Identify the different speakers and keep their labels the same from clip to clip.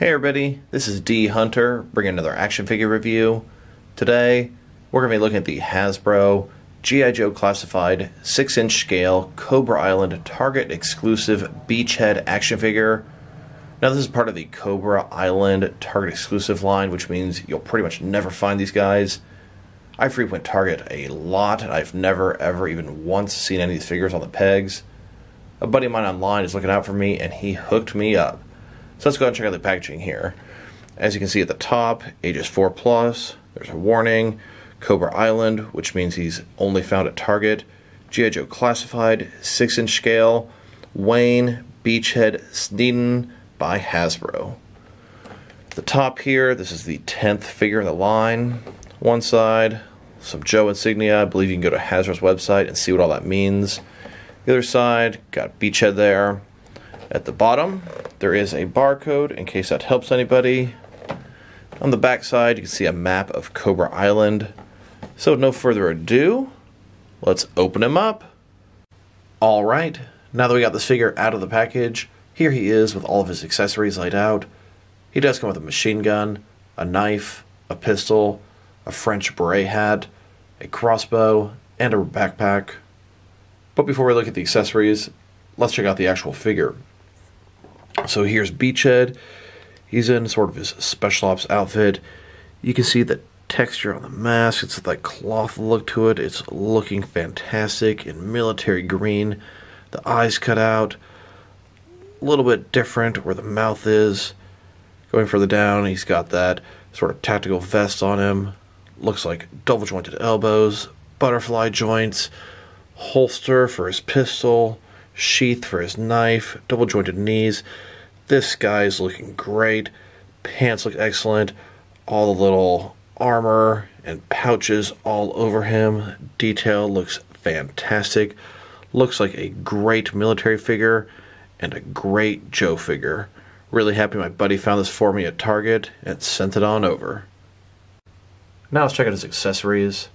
Speaker 1: Hey everybody, this is D Hunter bringing another action figure review. Today we're going to be looking at the Hasbro G.I. Joe Classified 6-inch scale Cobra Island Target exclusive beachhead action figure. Now this is part of the Cobra Island Target exclusive line, which means you'll pretty much never find these guys. I frequent Target a lot and I've never ever even once seen any of these figures on the pegs. A buddy of mine online is looking out for me and he hooked me up. So let's go ahead and check out the packaging here. As you can see at the top, ages 4+, there's a warning, Cobra Island, which means he's only found at Target, G.I. Joe Classified, 6-inch scale, Wayne, Beachhead, Sneeden by Hasbro. At the top here, this is the 10th figure in the line. One side, some Joe insignia. I believe you can go to Hasbro's website and see what all that means. The other side, got Beachhead there. At the bottom, there is a barcode in case that helps anybody. On the back side, you can see a map of Cobra Island. So with no further ado, let's open him up. Alright, now that we got this figure out of the package, here he is with all of his accessories laid out. He does come with a machine gun, a knife, a pistol, a French beret hat, a crossbow, and a backpack. But before we look at the accessories, let's check out the actual figure. So here's Beachhead. He's in sort of his special ops outfit. You can see the texture on the mask. It's like cloth look to it. It's looking fantastic in military green. The eyes cut out. A little bit different where the mouth is. Going further down, he's got that sort of tactical vest on him. Looks like double jointed elbows, butterfly joints, holster for his pistol, sheath for his knife, double jointed knees. This guy is looking great. Pants look excellent. All the little armor and pouches all over him. Detail looks fantastic. Looks like a great military figure and a great Joe figure. Really happy my buddy found this for me at Target and sent it on over. Now let's check out his accessories.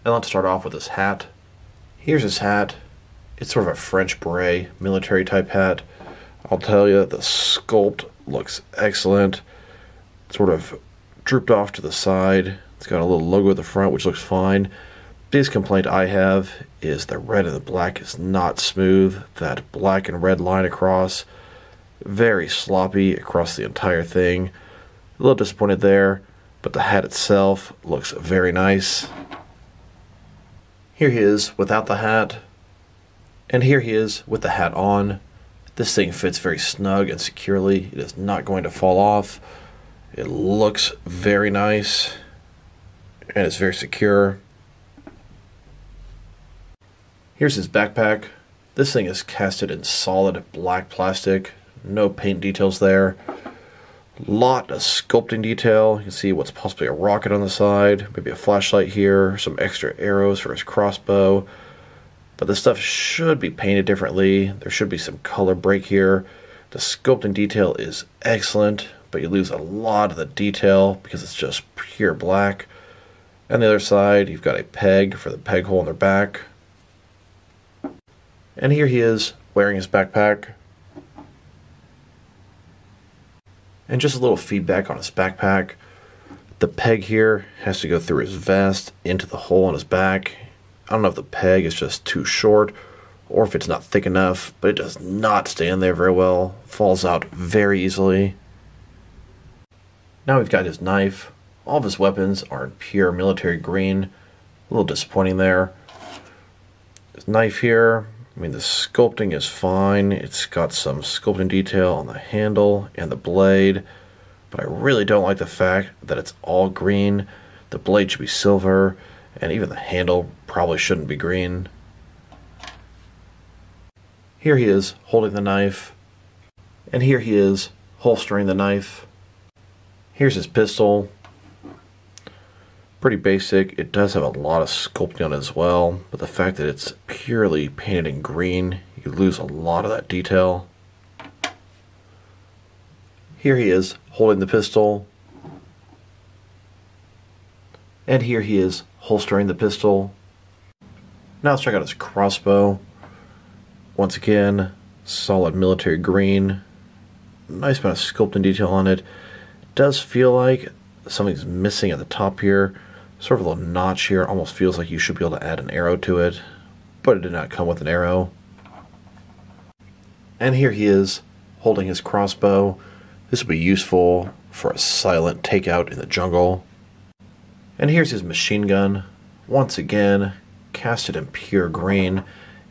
Speaker 1: I'd like to start off with his hat. Here's his hat. It's sort of a French beret, military type hat. I'll tell you, the sculpt looks excellent. Sort of drooped off to the side. It's got a little logo at the front, which looks fine. Biggest complaint I have is the red and the black is not smooth. That black and red line across, very sloppy across the entire thing. A little disappointed there, but the hat itself looks very nice. Here he is without the hat. And here he is with the hat on. This thing fits very snug and securely. It is not going to fall off. It looks very nice. And it's very secure. Here's his backpack. This thing is casted in solid black plastic. No paint details there. Lot of sculpting detail. You can see what's possibly a rocket on the side. Maybe a flashlight here. Some extra arrows for his crossbow. But this stuff should be painted differently. There should be some color break here. The sculpting detail is excellent, but you lose a lot of the detail because it's just pure black. On the other side, you've got a peg for the peg hole in their back. And here he is wearing his backpack. And just a little feedback on his backpack. The peg here has to go through his vest into the hole in his back. I don't know if the peg is just too short or if it's not thick enough, but it does not stay in there very well. Falls out very easily. Now we've got his knife. All of his weapons are in pure military green. A little disappointing there. His knife here, I mean the sculpting is fine. It's got some sculpting detail on the handle and the blade, but I really don't like the fact that it's all green. The blade should be silver. And even the handle probably shouldn't be green. Here he is holding the knife. And here he is holstering the knife. Here's his pistol. Pretty basic. It does have a lot of sculpting on it as well. But the fact that it's purely painted in green, you lose a lot of that detail. Here he is holding the pistol. And here he is holstering the pistol. Now let's check out his crossbow. Once again, solid military green. Nice amount of sculpting detail on it. Does feel like something's missing at the top here. Sort of a little notch here. Almost feels like you should be able to add an arrow to it, but it did not come with an arrow. And here he is holding his crossbow. This will be useful for a silent takeout in the jungle. And here's his machine gun. Once again, casted in pure green.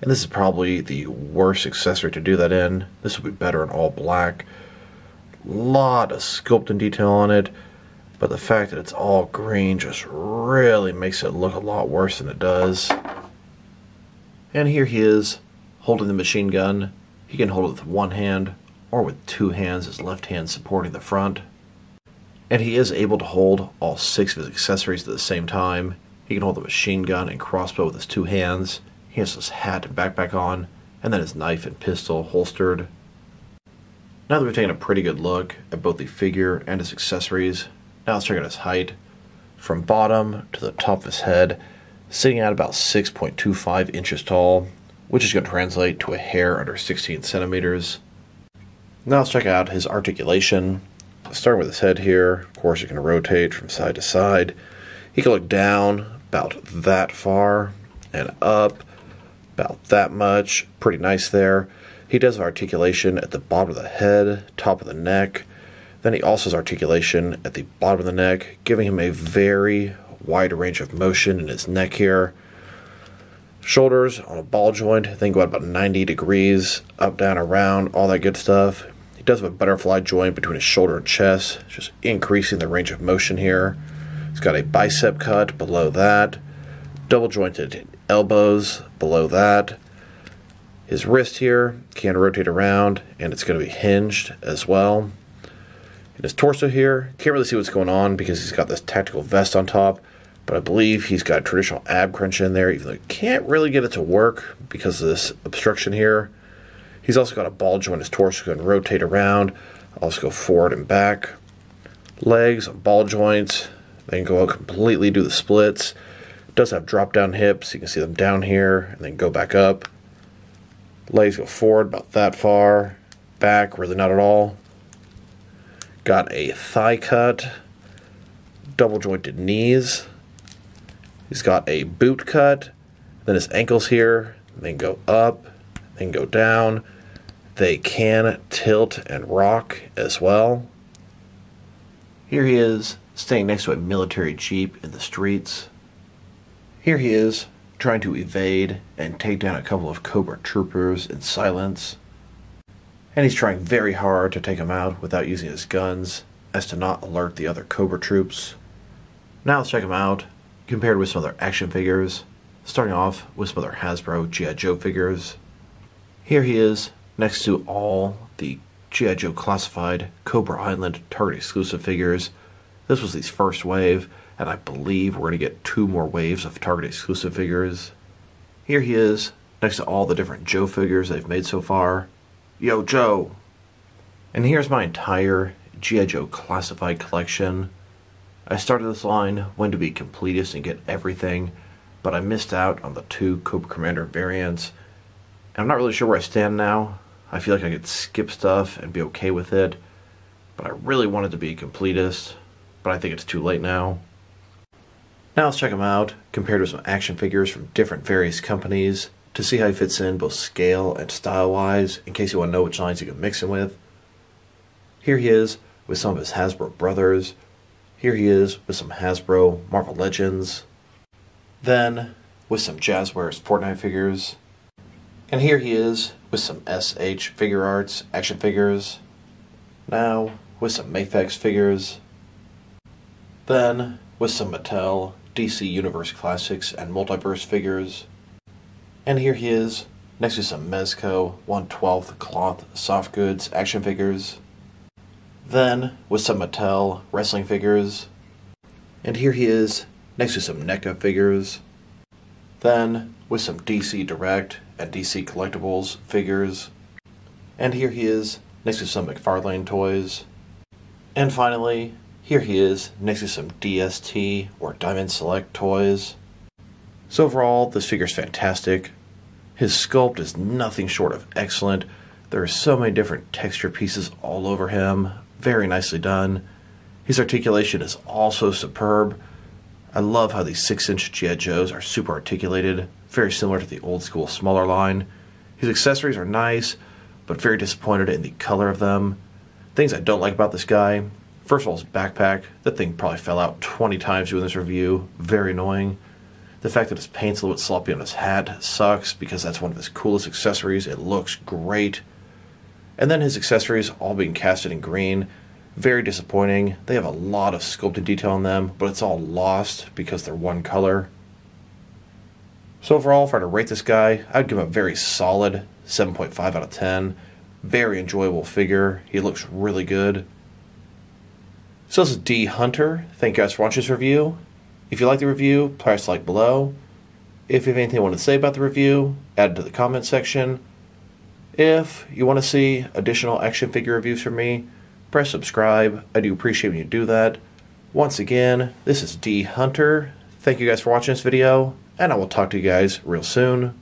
Speaker 1: And this is probably the worst accessory to do that in. This will be better in all black. Lot of sculpting detail on it, but the fact that it's all green just really makes it look a lot worse than it does. And here he is, holding the machine gun. He can hold it with one hand, or with two hands, his left hand supporting the front. And he is able to hold all 6 of his accessories at the same time. He can hold the machine gun and crossbow with his 2 hands. He has his hat and backpack on, and then his knife and pistol holstered. Now that we've taken a pretty good look at both the figure and his accessories, now let's check out his height. From bottom to the top of his head, sitting at about 6.25 inches tall, which is going to translate to a hair under 16 centimeters. Now let's check out his articulation. Starting with his head here, of course, you can rotate from side to side. He can look down about that far and up about that much. Pretty nice there. He does have articulation at the bottom of the head, top of the neck. Then he also has articulation at the bottom of the neck, giving him a very wide range of motion in his neck here. Shoulders on a ball joint, I think go out about 90 degrees, up, down, around, all that good stuff. He does have a butterfly joint between his shoulder and chest, just increasing the range of motion here. He's got a bicep cut below that, double jointed elbows below that. His wrist here can rotate around, and it's going to be hinged as well. In his torso here, can't really see what's going on because he's got this tactical vest on top, but I believe he's got a traditional ab crunch in there, even though you can't really get it to work because of this obstruction here. He's also got a ball joint in his torso that can rotate around, also go forward and back. Legs, ball joints, they can go out completely, do the splits. Does have drop down hips, you can see them down here, and then go back up. Legs go forward about that far, back really not at all. Got a thigh cut, double jointed knees. He's got a boot cut, then his ankles here, then go up, then go down. They can tilt and rock as well. Here he is, staying next to a military jeep in the streets. Here he is, trying to evade and take down a couple of Cobra troopers in silence. And he's trying very hard to take them out without using his guns, as to not alert the other Cobra troops. Now let's check him out, compared with some other action figures, starting off with some other Hasbro G.I. Joe figures. Here he is, next to all the G.I. Joe Classified Cobra Island Target exclusive figures. This was the first wave, and I believe we're going to get 2 more waves of Target exclusive figures. Here he is, next to all the different Joe figures they've made so far. Yo, Joe! And here's my entire G.I. Joe Classified collection. I started this line when to be completist and get everything, but I missed out on the 2 Cobra Commander variants. And I'm not really sure where I stand now. I feel like I could skip stuff and be okay with it, but I really wanted to be a completist, but I think it's too late now. Now let's check him out, compared with some action figures from different various companies, to see how he fits in both scale and style-wise, in case you want to know which lines you can mix him with. Here he is with some of his Hasbro brothers. Here he is with some Hasbro Marvel Legends. Then with some Jazzwares Fortnite figures. And here he is with some SH Figure Arts action figures. Now with some Mafex figures. Then with some Mattel DC Universe Classics and Multiverse figures. And here he is, next to some Mezco 1/12 cloth soft goods action figures. Then with some Mattel wrestling figures. And here he is, next to some NECA figures. Then with some DC Direct and DC Collectibles figures. And here he is, next to some McFarlane toys. And finally, here he is, next to some DST or Diamond Select toys. So overall, this figure's fantastic. His sculpt is nothing short of excellent. There are so many different texture pieces all over him. Very nicely done. His articulation is also superb. I love how these 6-inch G.I. Joes are super articulated, very similar to the old school smaller line. His accessories are nice, but very disappointed in the color of them. Things I don't like about this guy: first of all, his backpack. That thing probably fell out 20 times doing this review. Very annoying. The fact that his paint's a little bit sloppy on his hat sucks, because that's one of his coolest accessories. It looks great. And then his accessories all being casted in green. Very disappointing. They have a lot of sculpted detail on them, but it's all lost because they're one color. So overall, if I were to rate this guy, I'd give him a very solid 7.5 out of 10. Very enjoyable figure. He looks really good. So this is D Hunter. Thank you guys for watching this review. If you like the review, press like below. If you have anything you want to say about the review, add it to the comment section. If you want to see additional action figure reviews from me, press subscribe. I do appreciate when you do that. Once again, this is D Hunter. Thank you guys for watching this video, and I will talk to you guys real soon.